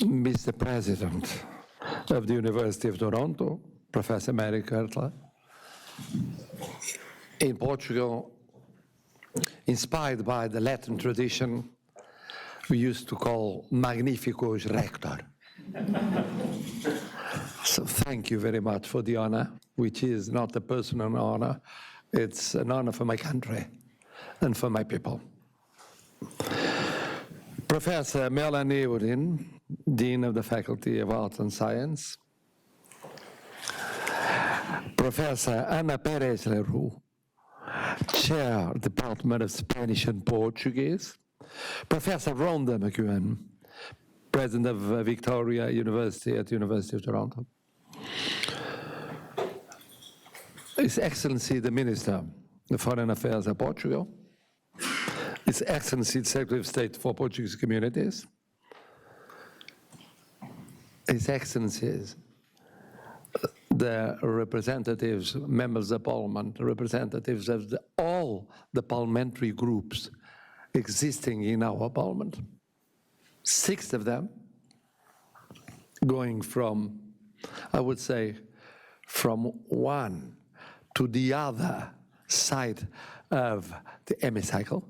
Mr. President of the University of Toronto, Professor Mário, in Portugal, inspired by the Latin tradition, we used to call magnificus rector. So thank you very much for the honor, which is not a personal honor, it's an honor for my country and for my people. Professor Melanie Urin, Dean of the Faculty of Arts and Science. Professor Ana Pérez Leroux, Chair, Department of Spanish and Portuguese. Professor Rhonda McEwen, President of Victoria University at the University of Toronto. His Excellency the Minister of Foreign Affairs of Portugal. His Excellency the Secretary of State for Portuguese Communities. His Excellencies, the representatives, members of Parliament, representatives of all the parliamentary groups existing in our Parliament, 6 of them, going from, I would say, from one to the other side of the hemicycle,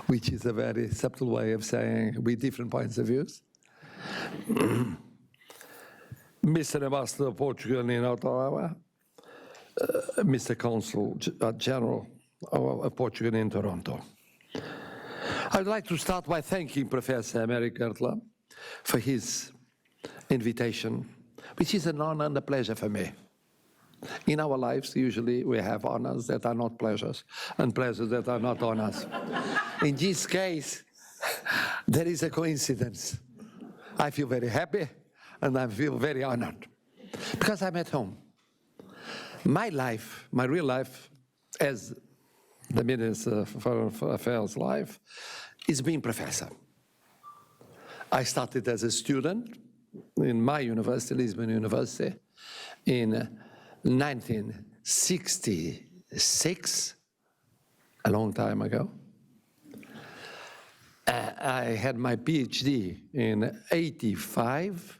which is a very subtle way of saying with different points of views. Mr. Ambassador of Portugal in Ottawa, Mr. Consul General of Portugal in Toronto. I would like to start by thanking Professor Mário for his invitation, which is an honor and a pleasure for me. In our lives, usually we have honors that are not pleasures, and pleasures that are not honors. In this case, there is a coincidence. I feel very happy, and I feel very honored, because I'm at home. My life, my real life, as the Minister for Foreign Affairs life, is being professor. I started as a student in my university, Lisbon University, in 1966, a long time ago. I had my PhD in 85,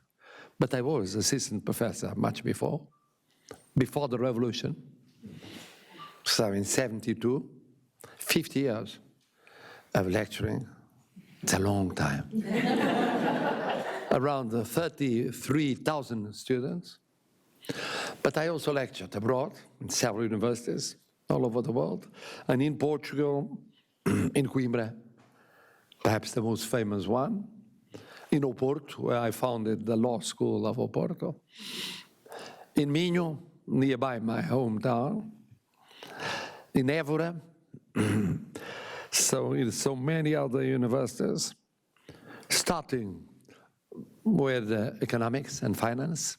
but I was assistant professor much before the revolution. So in 72, 50 years of lecturing, it's a long time. Around 33,000 students. But I also lectured abroad in several universities all over the world, and in Portugal, in Coimbra, perhaps the most famous one, in Oporto, where I founded the law school of Oporto, in Minho, nearby my hometown, in Évora, so in so many other universities, starting with economics and finance,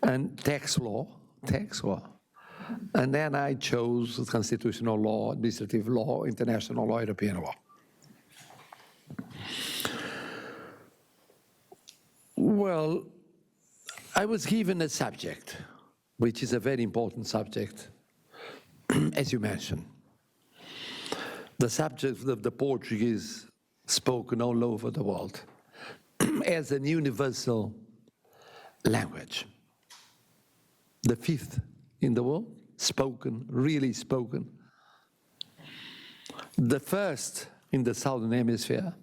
and tax law, and then I chose constitutional law, administrative law, international law, European law. Well, I was given a subject, which is a very important subject, as you mentioned. The subject of the Portuguese spoken all over the world as an universal language. The 5th in the world, spoken, really spoken. The 1st in the Southern Hemisphere,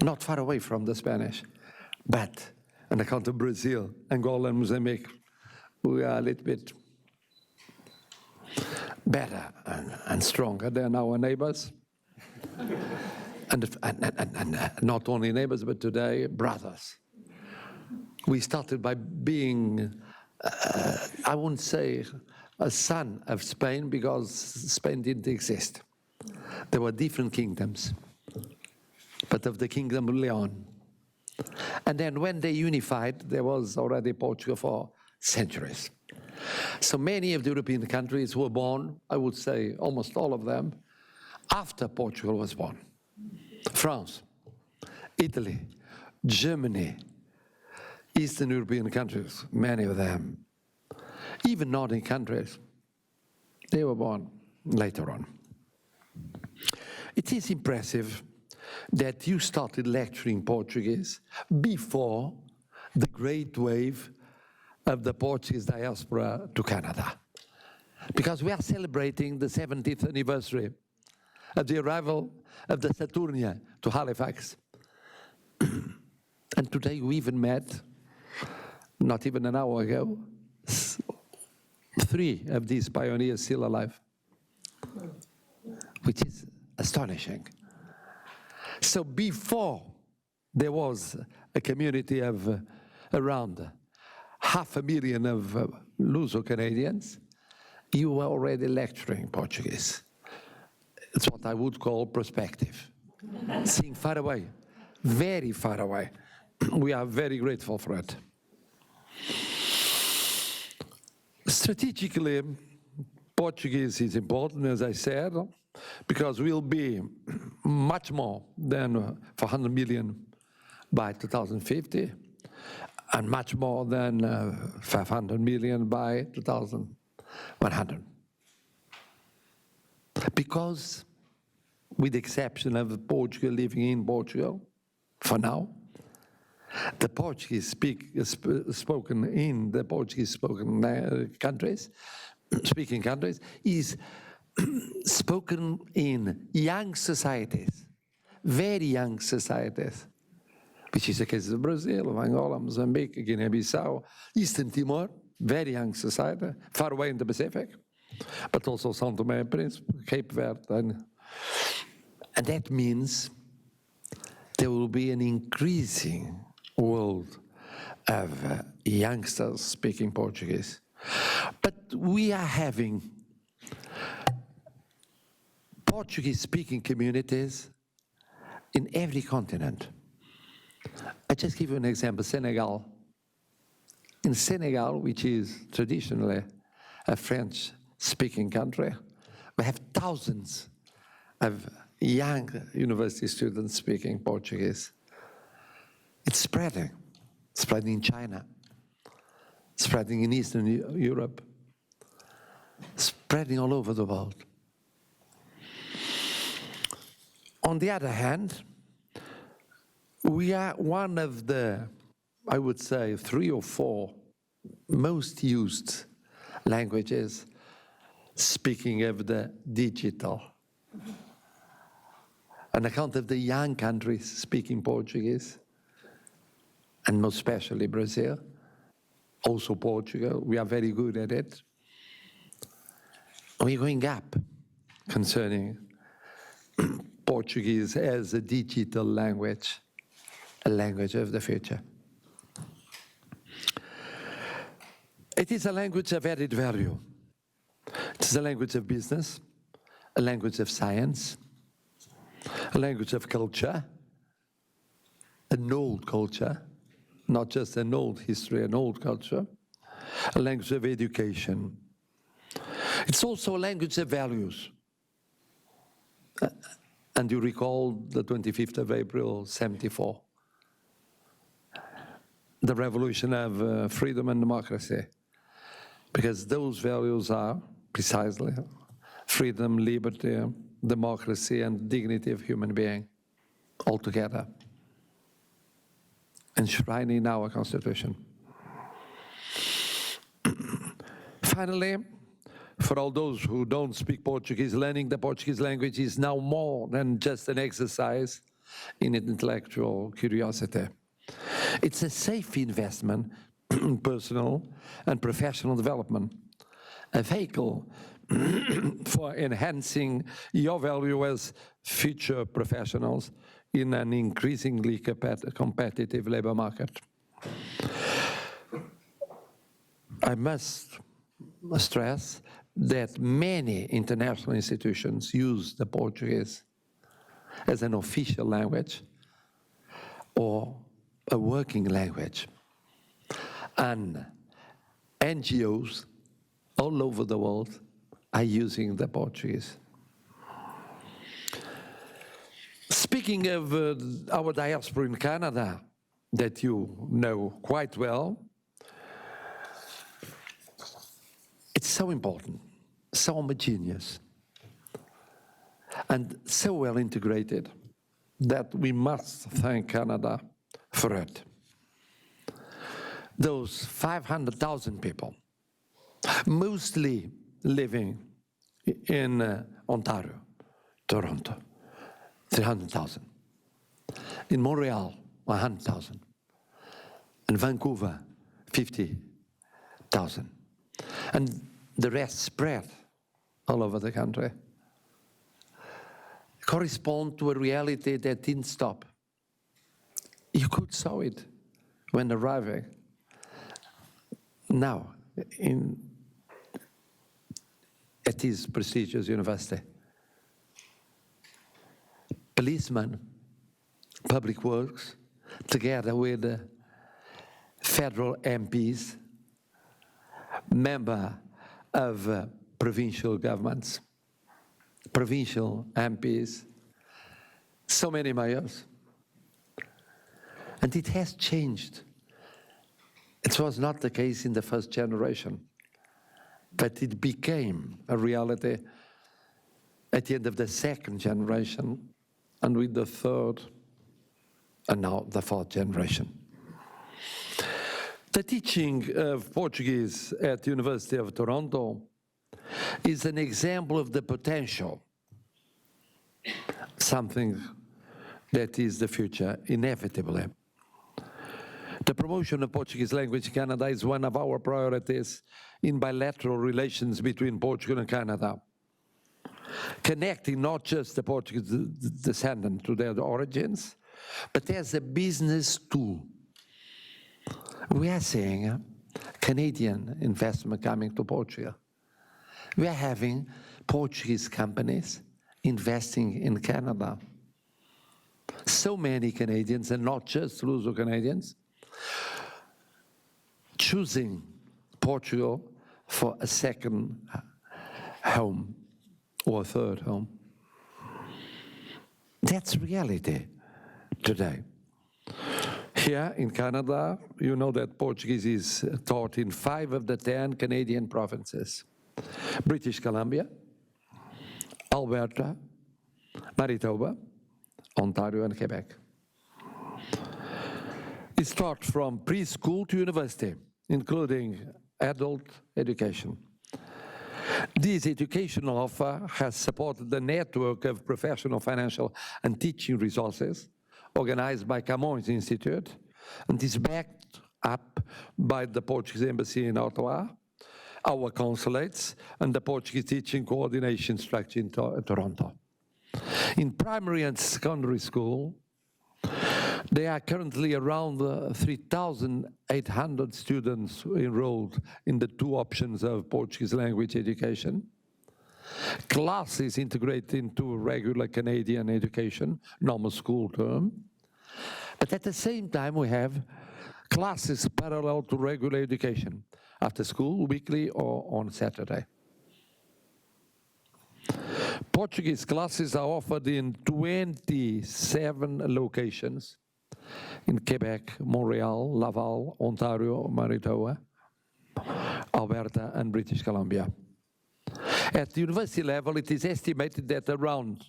not far away from the Spanish, but on account of Brazil, Angola, and Mozambique, we are a little bit better and stronger than our neighbors. And not only neighbors, but today, brothers. We started by being, I wouldn't say a son of Spain, because Spain didn't exist. There were different kingdoms, but of the Kingdom of Leon. And then when they unified, there was already Portugal for centuries. So many of the European countries were born, I would say almost all of them, after Portugal was born. France, Italy, Germany, Eastern European countries, many of them, even Nordic countries, they were born later on. It is impressive that you started lecturing Portuguese before the great wave of the Portuguese diaspora to Canada. Because we are celebrating the 70th anniversary of the arrival of the Saturnia to Halifax. And today we even met, not even an hour ago, 3 of these pioneers still alive, which is astonishing. So before there was a community of around 500,000 of Luso-Canadians, you were already lecturing Portuguese. It's what I would call prospective, seeing far away, very far away. We are very grateful for it. Strategically, Portuguese is important, as I said, because we'll be much more than 400 million by 2050, and much more than 500 million by 2100. Because, with the exception of Portugal living in Portugal, for now, the Portuguese spoken in the Portuguese-spoken countries, speaking countries, is spoken in young societies, very young societies, which is the case of Brazil, Angola, Mozambique, Guinea-Bissau, Eastern Timor, very young society, far away in the Pacific, but also São Tomé and Príncipe, Cape Verde. And that means there will be an increasing world of youngsters speaking Portuguese. But we are having Portuguese-speaking communities in every continent. I just give you an example, Senegal. In Senegal, which is traditionally a French-speaking country, we have thousands of young university students speaking Portuguese. It's spreading in China, spreading in Eastern Europe, spreading all over the world. On the other hand, we are one of the, I would say, 3 or 4 most used languages speaking of the digital. On account of the young countries speaking Portuguese, and most especially Brazil, also Portugal, we are very good at it. We're going up concerning Portuguese as a digital language, a language of the future. It is a language of added value. It is a language of business, a language of science, a language of culture, an old culture, not just an old history, an old culture, a language of education. It's also a language of values. And you recall the 25th of April, 74, the revolution of freedom and democracy, because those values are precisely freedom, liberty, democracy, and dignity of human being altogether, enshrined in our Constitution. Finally, for all those who don't speak Portuguese, learning the Portuguese language is now more than just an exercise in intellectual curiosity. It's a safe investment in personal and professional development, a vehicle for enhancing your value as future professionals in an increasingly competitive labor market. I must stress that many international institutions use the Portuguese as an official language or a working language. And NGOs all over the world are using the Portuguese. Speaking of our diaspora in Canada, that you know quite well, it's so important, so homogeneous, and so well integrated that we must thank Canada for it. Those 500,000 people, mostly living in Ontario, Toronto, 300,000. In Montreal, 100,000. In Vancouver, 50,000. And the rest spread all over the country. Correspond to a reality that didn't stop. You could saw it when arriving. Now, at this prestigious university, policemen, public works, together with federal MPs, member of provincial governments, provincial MPs, so many mayors. And it has changed. It was not the case in the first generation, but it became a reality at the end of the second generation, and with the third, and now the fourth generation. The teaching of Portuguese at the University of Toronto is an example of the potential, something that is the future, inevitably. The promotion of Portuguese language in Canada is one of our priorities in bilateral relations between Portugal and Canada, connecting not just the Portuguese descendant to their origins, but as a business tool. We are seeing Canadian investment coming to Portugal. We are having Portuguese companies investing in Canada. So many Canadians, and not just Luso-Canadians, choosing Portugal for a second home or a third home. That's reality today. Here in Canada, you know that Portuguese is taught in 5 of the 10 Canadian provinces: British Columbia, Alberta, Manitoba, Ontario, and Quebec. It's taught from preschool to university, including adult education. This educational offer has supported the network of professional, financial, and teaching resources organized by Camões Institute, and is backed up by the Portuguese Embassy in Ottawa, our consulates, and the Portuguese Teaching Coordination Structure in Toronto. In primary and secondary school, there are currently around 3,800 students enrolled in the 2 options of Portuguese language education. Classes integrated into regular Canadian education, normal school term. But at the same time, we have classes parallel to regular education, after school, weekly, or on Saturday. Portuguese classes are offered in 27 locations in Quebec, Montreal, Laval, Ontario, Manitoba, Alberta, and British Columbia. At the university level, it is estimated that around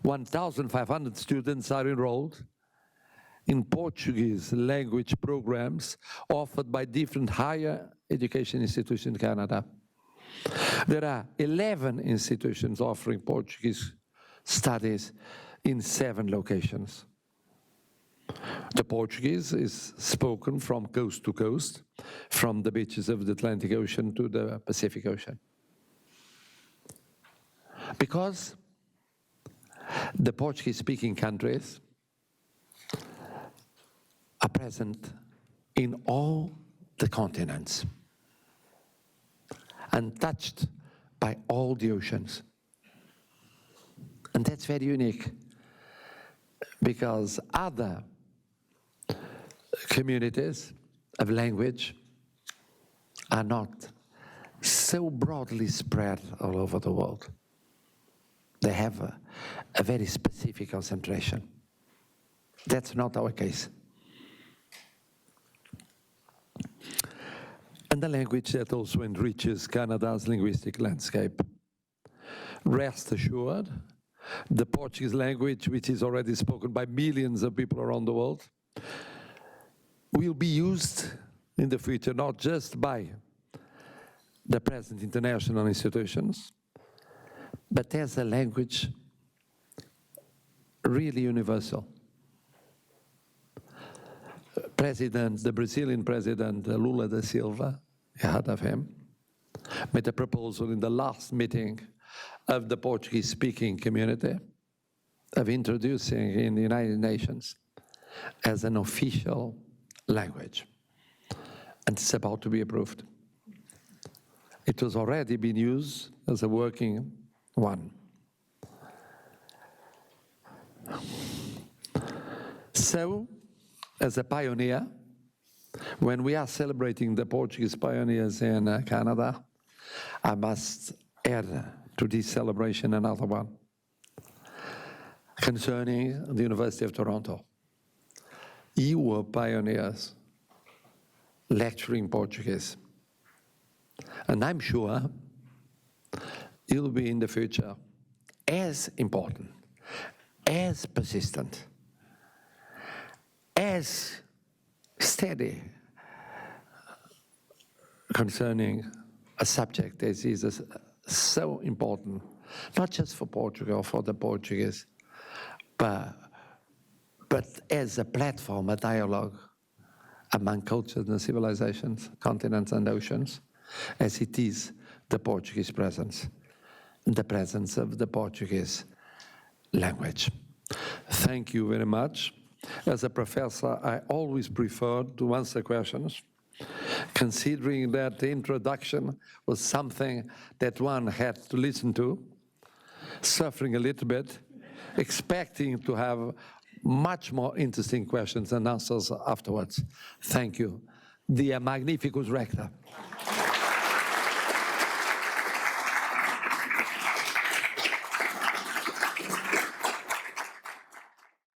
1,500 students are enrolled in Portuguese language programs offered by different higher education institutions in Canada. There are 11 institutions offering Portuguese studies in 7 locations. The Portuguese is spoken from coast to coast, from the beaches of the Atlantic Ocean to the Pacific Ocean. Because the Portuguese-speaking countries are present in all the continents and touched by all the oceans. And that's very unique, because other communities of language are not so broadly spread all over the world. They have a very specific concentration. That's not our case. And the language that also enriches Canada's linguistic landscape. Rest assured, the Portuguese language, which is already spoken by millions of people around the world, will be used in the future not just by the present international institutions, but as a language really universal. The Brazilian president, Lula da Silva, you heard of him, made a proposal in the last meeting of the Portuguese-speaking community of introducing in the United Nations as an official language. And it's about to be approved. It was already being used as a working one. So, as a pioneer, when we are celebrating the Portuguese pioneers in Canada, I must add to this celebration another one concerning the University of Toronto. You were pioneers lecturing Portuguese. And I'm sure you'll be in the future as important, as persistent, as steady concerning a subject that is so important, not just for Portugal, for the Portuguese, but as a platform, a dialogue among cultures and civilizations, continents and oceans, as it is the Portuguese presence, the presence of the Portuguese language. Thank you very much. As a professor, I always prefer to answer questions, considering that the introduction was something that one had to listen to, suffering a little bit, expecting to have much more interesting questions and answers afterwards. Thank you. Dia magnificus recta.